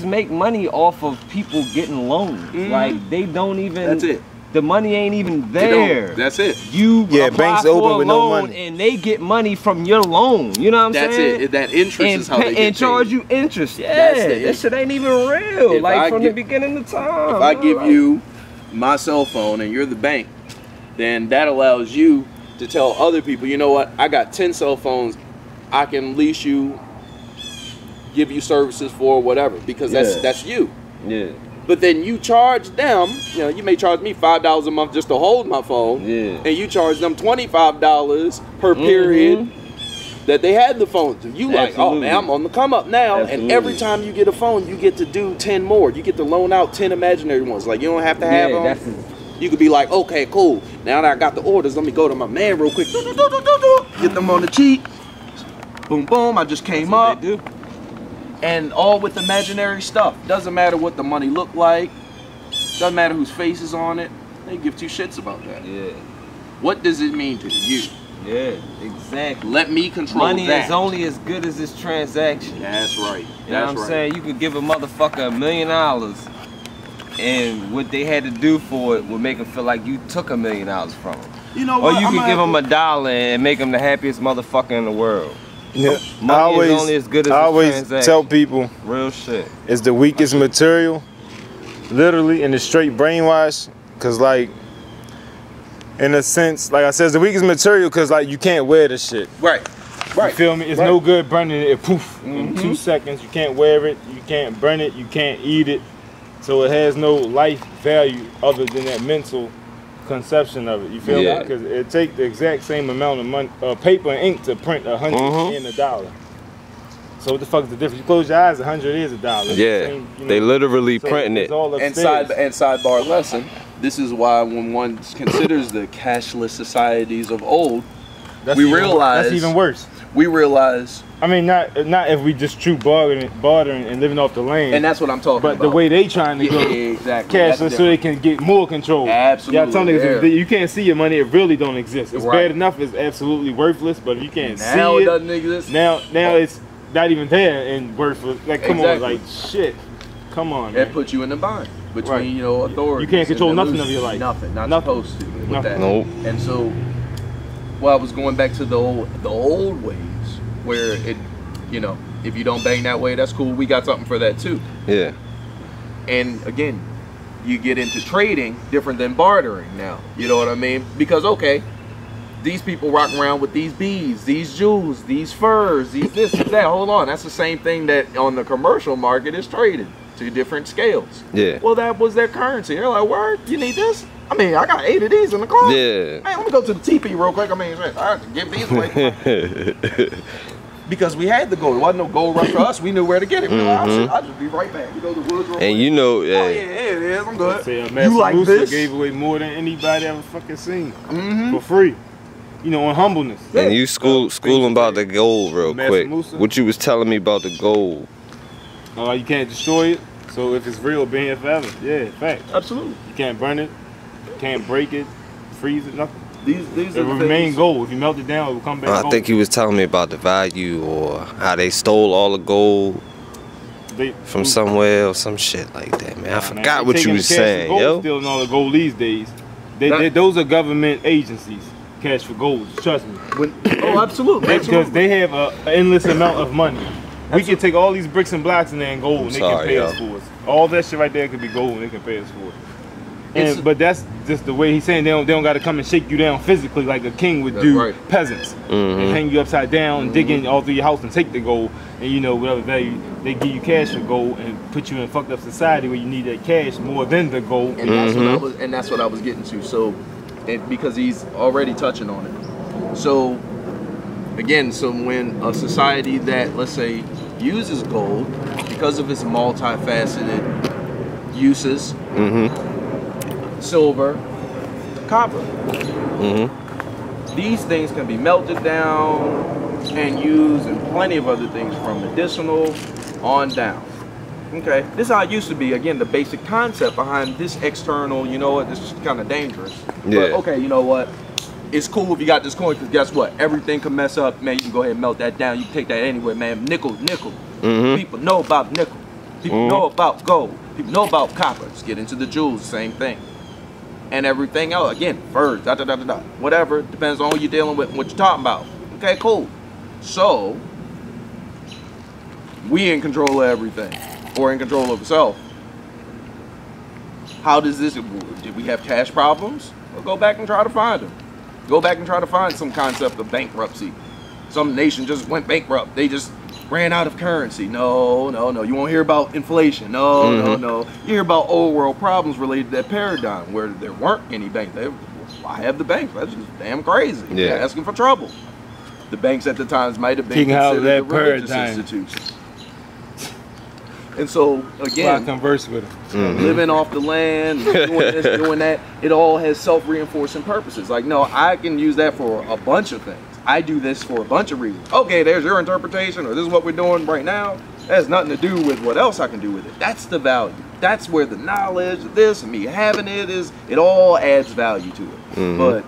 make money off of people getting loans. Like they don't even. That's it. The money ain't even there. That's it. You apply banks for open a with loan no money, and they get money from your loan. You know what I'm That's saying? it. That interest is how they get and charge paid. you interest. Yeah, that shit ain't even real. If like I from the beginning of time. If I give you my cell phone and you're the bank, then that allows you to tell other people, you know what? I got 10 cell phones. I can lease you, give you services for whatever, because that's you. Yeah. But then you charge them, you know, you may charge me $5 a month just to hold my phone, and you charge them $25 per period that they had the phone. You like, oh man, I'm on the come up now. And every time you get a phone, you get to do 10 more. You get to loan out 10 imaginary ones. Like you don't have to have them. You could be like, okay, cool. Now that I got the orders, let me go to my man real quick. Get them on the cheap. Boom, boom. I just came up. They do. And all with imaginary stuff. Doesn't matter what the money look like. Doesn't matter whose face is on it. They give two shits about that. Yeah. What does it mean to you? Yeah, exactly. Let me control money that. is only as good as its transaction. That's right. You know what I'm saying? You could give a motherfucker $1 million and what they had to do for it would make them feel like you took $1 million from them. You know or what? you could give them $1 and make them the happiest motherfucker in the world. Yeah. Money is only as good as I always transaction. tell people, real shit. It's the weakest material, literally, in the straight brainwash. Cause like, in a sense, like I said, it's the weakest material because like you can't wear the shit. Right. You feel me? It's no good burning it poof in 2 seconds. You can't wear it, you can't burn it, you can't eat it. So it has no life value other than that mental conception of it. You feel me? Because it takes the exact same amount of money, paper and ink to print 100 and $1. So what the fuck is the difference? You close your eyes, 100 is $1. Yeah, same, you know, they literally printing it. And sidebar lesson. This is why when one considers the cashless societies of old, that's even worse. We realize. I mean, not if we just true bartering and living off the land. And that's what I'm talking about. But the way they trying to go cashless so they can get more control. Absolutely. Y'all tell niggas, you can't see your money, it really don't exist. It's bad enough, it's absolutely worthless, but if you can't see it. Now it doesn't exist. Now it's not even there and worthless. Like, come on, like, shit. Come on, man. That puts you in the bind between, you know, authority. You can't control nothing of your life. Nothing. Not supposed to with that. Nope. And so, well, I was going back to the old ways where it, you know, if you don't bang that way, that's cool. We got something for that too. Yeah. And again, you get into trading different than bartering now. You know what I mean? Because okay, these people rock around with these beads, these jewels, these furs, these this, that. Hold on, that's the same thing that on the commercial market is traded to different scales. Yeah. Well, that was their currency. They're like, word, you need this? I mean, I got 8 of these in the car. Yeah. Man, let me go to the TP real quick. I mean, I have to give these away. Because we had the gold. It wasn't no gold rush for us. We knew where to get it. I'll just be right back. We go to Woods real quick. You know, oh, yeah, it is. I'm good. You like this? Gave away more than anybody ever fucking seen for free. You know, on humbleness. And you schooling about the gold real quick. What you was telling me about the gold. You can't destroy it. So if it's real, being here forever. Yeah, fact. Absolutely. You can't burn it. You can't break it. Freeze it. Nothing. These it will remain gold. If you melt it down, it will come back gold. I think he was telling me about the value or how they stole all the gold from somewhere or some shit like that, man. I forgot what you was saying, yo. Stealing all the gold these days. Those are government agencies. Cash for gold. Trust me. Oh, absolutely. Because they have an endless amount of money. We can take all these bricks and blocks in there and gold, and they can pay us for it. All that shit right there could be gold, and they can pay us for it. But that's just the way he's saying. They don't got to come and shake you down physically like a king would do peasants and hang you upside down and dig in all through your house and take the gold and you know whatever value they give you cash for gold and put you in a fucked up society where you need that cash more than the gold. And that's what I was getting to. So, because he's already touching on it. So, again, when a society that let's say uses gold because of its multifaceted uses. Silver, copper. These things can be melted down and used in plenty of other things from medicinal on down. Okay, this is how it used to be. Again, the basic concept behind this external, you know what, this is kind of dangerous. Yeah. But okay, you know what, it's cool if you got this coin because guess what, everything can mess up, man. You can go ahead and melt that down. You can take that anywhere, man. Nickel. People know about nickel. People know about gold. People know about copper. Just get into the jewels, same thing. And everything else, again, furs, whatever, depends on who you're dealing with and what you're talking about. Okay, cool. So, we in control of everything, or in control of itself. How does this, did we have cash problems? Well, go back and try to find them. Go back and try to find some concept of bankruptcy. Some nation just went bankrupt. They just ran out of currency. No. You won't hear about inflation. No. You hear about old world problems related to that paradigm where there weren't any banks. Why have the banks? That's just damn crazy. Yeah. They're asking for trouble. The banks at the times might have been considered the religious institutions. And so, again, I converse with them. Living off the land, doing this, doing that, it all has self-reinforcing purposes. Like, no, I can use that for a bunch of things. I do this for a bunch of reasons. Okay, there's your interpretation, or this is what we're doing right now. That has nothing to do with what else I can do with it. That's the value. That's where the knowledge of this and me having it is, it all adds value to it. But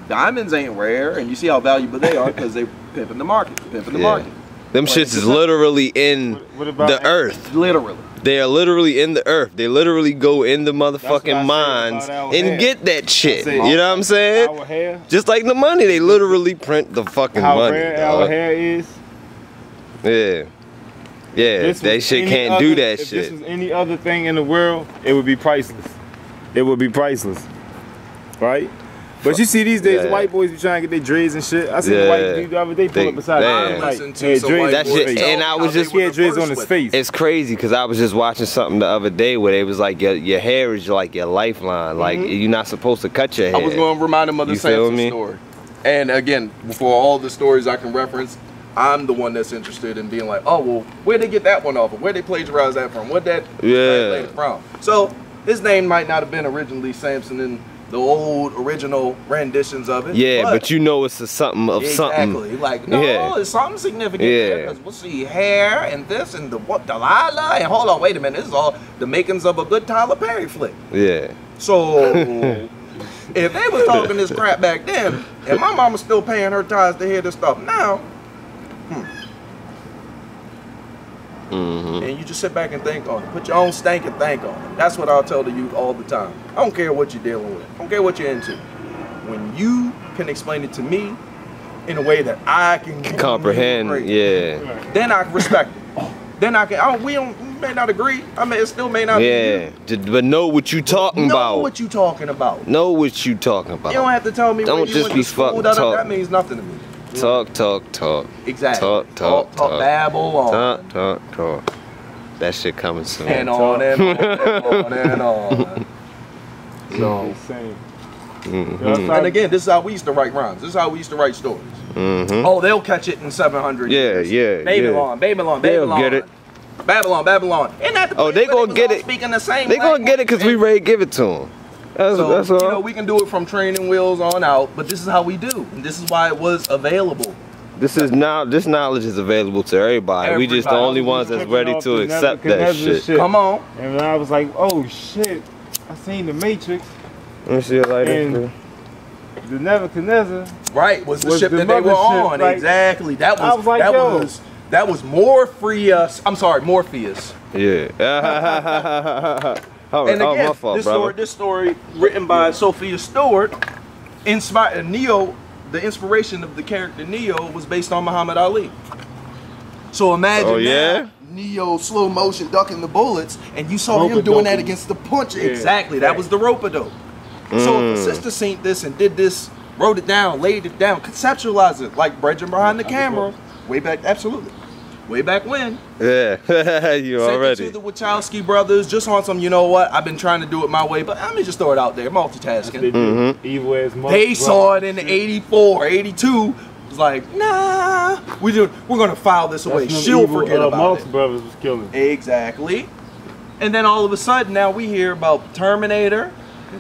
diamonds ain't rare, and you see how valuable they are because they pimping the market, market. Them shits is literally in the earth. Literally. They are literally in the earth. They literally go in the motherfucking mines and get that shit. You know what I'm saying? Our hair. Just like the money, they literally print the fucking How money. rare our hair is. Yeah. Yeah, that shit can't do that shit. If this was any other thing in the world, it would be priceless. It would be priceless. Right? But you see these days, the white boys be trying to get their dreads and shit. I seen the white dude the other day pull up beside him. That shit, and I was just, he had dreads on his face. It's crazy because I was just watching something the other day where they was like, your hair is like your lifeline. Like, you're not supposed to cut your hair. I was going to remind him of the Samson story. And again, for all the stories I can reference, I'm the one that's interested in being like, oh, well, where'd they get that one off of? Where'd they plagiarize that from? What'd that translate it from? So, his name might not have been originally Samson in the old original renditions of it. Yeah, but you know it's a something of something. Exactly. Like, no, it's something significant there. Because we'll see hair and this and the what, Delilah. And hold on, wait a minute. This is all the makings of a good Tyler Perry flick. Yeah. So, if they was talking this crap back then, and my mama's still paying her tithes to hear this stuff now, and you just sit back and think on it. Put your own stank and think on it. That's what I'll tell the youth all the time. I don't care what you're dealing with. I don't care what you're into. When you can explain it to me in a way that I can comprehend, then I respect it. Then I can. We may not agree. I mean, it still may not. Yeah, but know what you talking about. Know what you talking about. Know what you talking about. You don't have to tell me. Don't just be fucking talking. That means nothing to me. Talk. Exactly. Talk. Babble on. Talk. That shit coming soon. And on and on and on. So, and again, this is how we used to write rhymes. This is how we used to write stories. Oh, they'll catch it in 700 years. Yeah. Babylon. They'll get it. Babylon. Isn't that the they gonna get it. Speaking the same they gonna get it because we ready to give it to them. That's all. You know, we can do it from training wheels on out, but this is how we do, and this is why it was available. This knowledge is available to everybody. We just the only ones that's ready to accept that shit. Come on. And I was like, oh shit, I seen the Matrix. And shit like that. The Nebuchadnezzar. Right, was the ship that they were on. Like, exactly. That was like, that was Morpheus. I'm sorry, Morpheus. Yeah. And again, my fault, this story written by Sophia Stewart, inspired Neo. The inspiration of the character Neo was based on Muhammad Ali. So imagine now, Neo slow motion ducking the bullets, and you saw him doing that against the punch. Yeah. Exactly, that was the rope-a-dope. So if the sister seen this and did this, wrote it down, laid it down, conceptualized it, like Brethren behind the camera, way back, absolutely. Way back when. Yeah, you already. Sent it to the Wachowski brothers, just on some, you know what, I've been trying to do it my way, but let me just throw it out there, multitasking. Evil as they saw it in 84, 82, was like, nah, we're gonna file this away. She'll forget about it. Brothers was killing. Exactly. And then all of a sudden, now we hear about Terminator.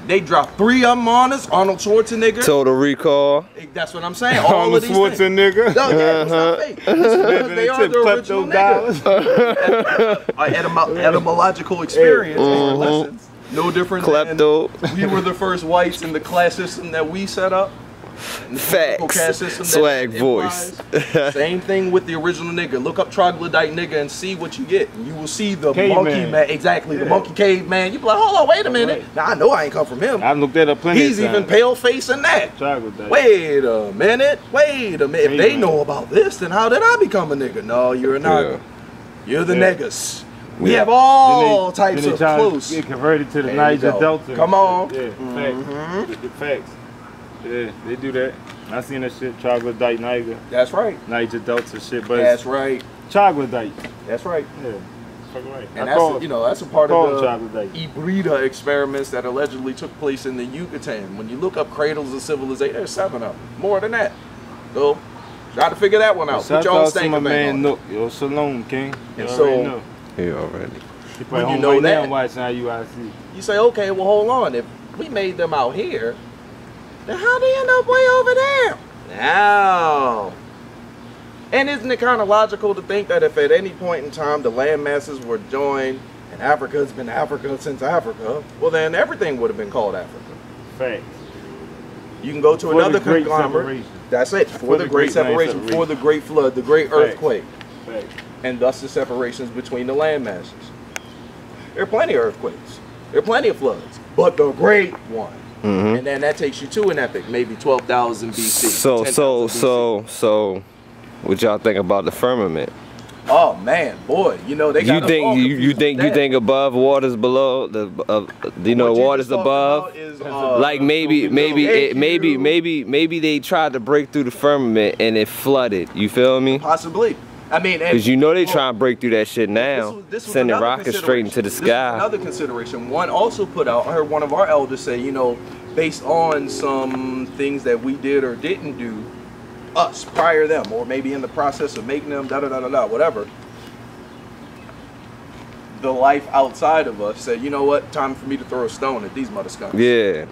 They dropped 3 of them on us. Arnold Schwarzenegger. Total Recall. That's what I'm saying. All of these Schwarzenegger. No, yeah, it's not fake. Because they are the original niggas. Etymological experience lessons. No different Klepto. than we were the first whites in the class system that we set up. Facts. Swag voice. Same thing with the original nigga. Look up troglodyte nigga and see what you get. You will see the monkey man. Exactly, the monkey caveman. You be like, hold on, wait a minute. Now I know I ain't come from him. I looked that up plenty. He's even pale facing that. Troglodyte. Wait a minute. If they know about this, then how did I become a nigga? No, you're a nigga. You're the niggas. We have all types of close. Get converted to the Niger Delta. Come on. Yeah, facts. Facts. Yeah, they do that. I seen that shit, troglodyte Niger. That's right. Niger Delta shit, but that's right. Troglodyte. That's right. Yeah. Fucking right. And that's a part of the Ibrida experiments that allegedly took place in the Yucatan. When you look up cradles of civilization, there's 7 of them. More than that. So try to figure that one out. Put your own stank on. Man, Nook. Yo, Shalom, King. And so he already. When you know that, watching IUIC. You say, okay, well, hold on. If we made them out here, then how they end up way over there? Now. And isn't it kind of logical to think that if at any point in time the land masses were joined and Africa has been Africa since Africa, well, then everything would have been called Africa. Facts. You can go to another conglomerate. That's it. For the great separation, before the great flood, the great earthquake. Facts. And thus the separations between the land masses. There are plenty of earthquakes. There are plenty of floods. But the great one. And then that takes you to an epic, maybe 12,000 BC. So, what y'all think about the firmament? Oh man, boy, you know they got you think above, waters below, waters above, like maybe they tried to break through the firmament and it flooded. You feel me? Possibly. I mean, because they trying to break through that shit now, sending rockets straight into the sky. Another consideration. One also put out. I heard one of our elders say, based on some things that we did or didn't do, us prior them, or maybe in the process of making them, whatever. The life outside of us said, you know what? Time for me to throw a stone at these mother skunks. Yeah.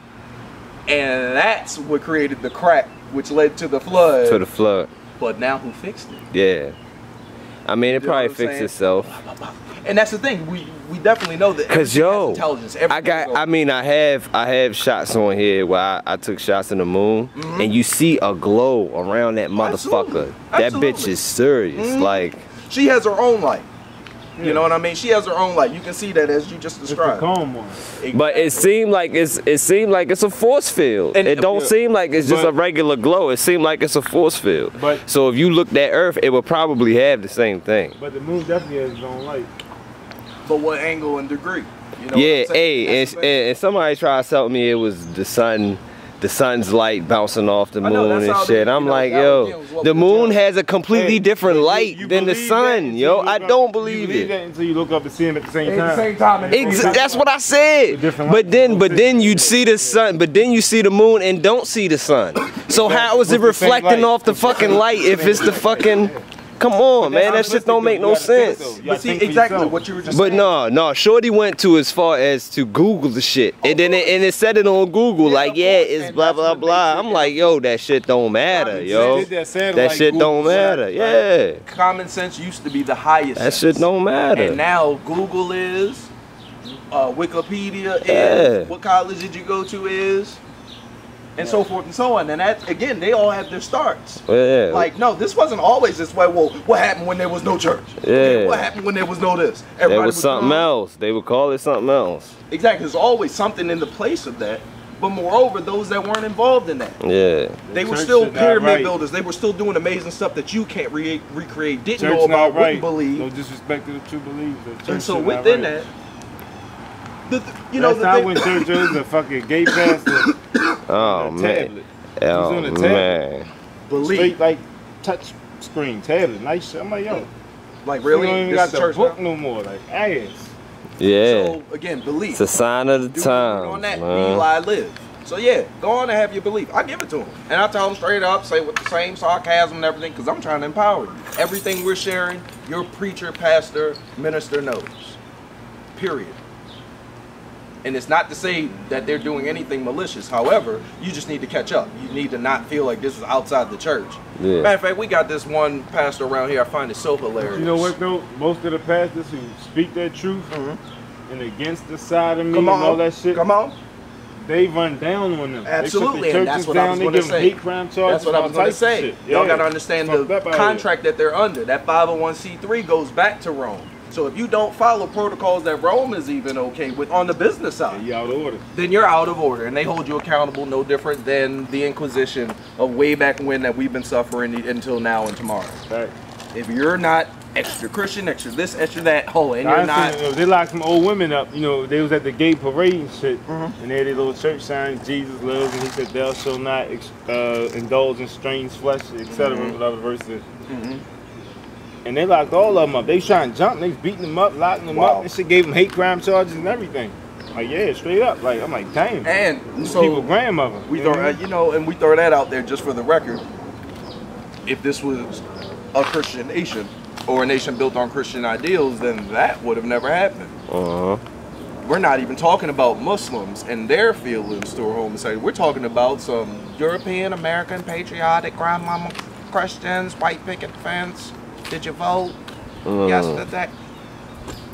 And that's what created the crack, which led to the flood. But now who fixed it? Yeah. I mean, it probably fixed itself. And that's the thing. We definitely know that. Cause intelligence. I have shots on here where I took shots in the moon, and you see a glow around that motherfucker. That bitch is serious. Like, she has her own light. You know what I mean? She has her own light. You can see that as you just described. Calm one. But it seemed like it's a force field. And it don't seem like it's just a regular glow. It seemed like it's a force field. So if you looked at Earth, it would probably have the same thing. But the moon definitely has its own light. But what angle and degree? You know and somebody tried to tell me it was the sun's light bouncing off the moon and shit. I'm like, yo, the moon has a completely different light than the sun, yo. I don't believe it. That until you look up and see them at the same time. That's what I said. But then you'd see the sun, but then you see the moon and don't see the sun. So how is it reflecting off the fucking light if it's the fucking... Come on, man, that shit don't make no sense. But see, exactly what you were just saying. But no, Shorty went to as far as to Google the shit. And then it said it on Google, it's blah, blah, blah. I'm like, yo, that shit don't matter, yo. That shit don't matter, yeah. Common sense used to be the highest That shit don't matter. And now Google is, Wikipedia is, what college did you go to is, and so forth and so on. And that, again, they all have their starts. Yeah. Like, no, this wasn't always this way. Well, what happened when there was no church? Yeah. What happened when there was no this? There was something else. They would call it something else. Exactly. There's always something in the place of that. But moreover, those that weren't involved in that. Yeah. They were still pyramid builders. They were still doing amazing stuff that you can't recreate, didn't know about, wouldn't believe. No disrespect to the true believers. And so within that, I went to church, was a fucking gay pastor. Oh man. Oh man. Believe. Straight like touch screen tablet, nice shit. I'm like, yo. Like really? You don't even got the book no more. Like ass. Yeah. So again, belief. It's a sign of the time. On that, Eli live. So yeah, go on and have your belief. I give it to him, and I tell him straight up, say with the same sarcasm and everything, because I'm trying to empower you. Everything we're sharing, your preacher, pastor, minister knows. Period. And it's not to say that they're doing anything malicious. However, you just need to catch up. You need to not feel like this is outside the church. Yeah. Matter of fact, we got this one pastor around here. I find it so hilarious. You know what though? Most of the pastors who speak that truth and against the side of me and all that shit. Come on. they run down on them. Absolutely, and that's what I was going to say. Hate crime charges. That's what I was going to say. Y'all got to understand the contract that they're under. That 501c3 goes back to Rome. So if you don't follow protocols that Rome is even okay with on the business side, you're out of order. Then you're out of order, and they hold you accountable no different than the Inquisition of way back when that we've been suffering until now and tomorrow. Right. If you're not extra Christian, extra this, extra that, and you're not. They locked some old women up. You know, they was at the gay parade and shit, and they had their little church signs, Jesus loves, and he said, "Thou shalt not indulge in strange flesh," etc. Whatever the verse is. And they locked all of them up. They was trying to jump. They was beating them up, locking them up. And shit gave them hate crime charges and everything. Like, yeah, straight up. Like, I'm like, damn. And so people grandmother. We throw, and we throw that out there just for the record. If this was a Christian nation or a nation built on Christian ideals, then that would have never happened. We're not even talking about Muslims and their feelings toward homosexuality. We're talking about some European, American, patriotic, grandmama Christians, white picket fence. Did you vote? Yes, that.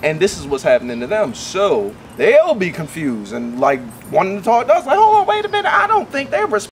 And this is what's happening to them. So they'll be confused and like wanting to talk to us. Like, hold on, wait a minute. I don't think they're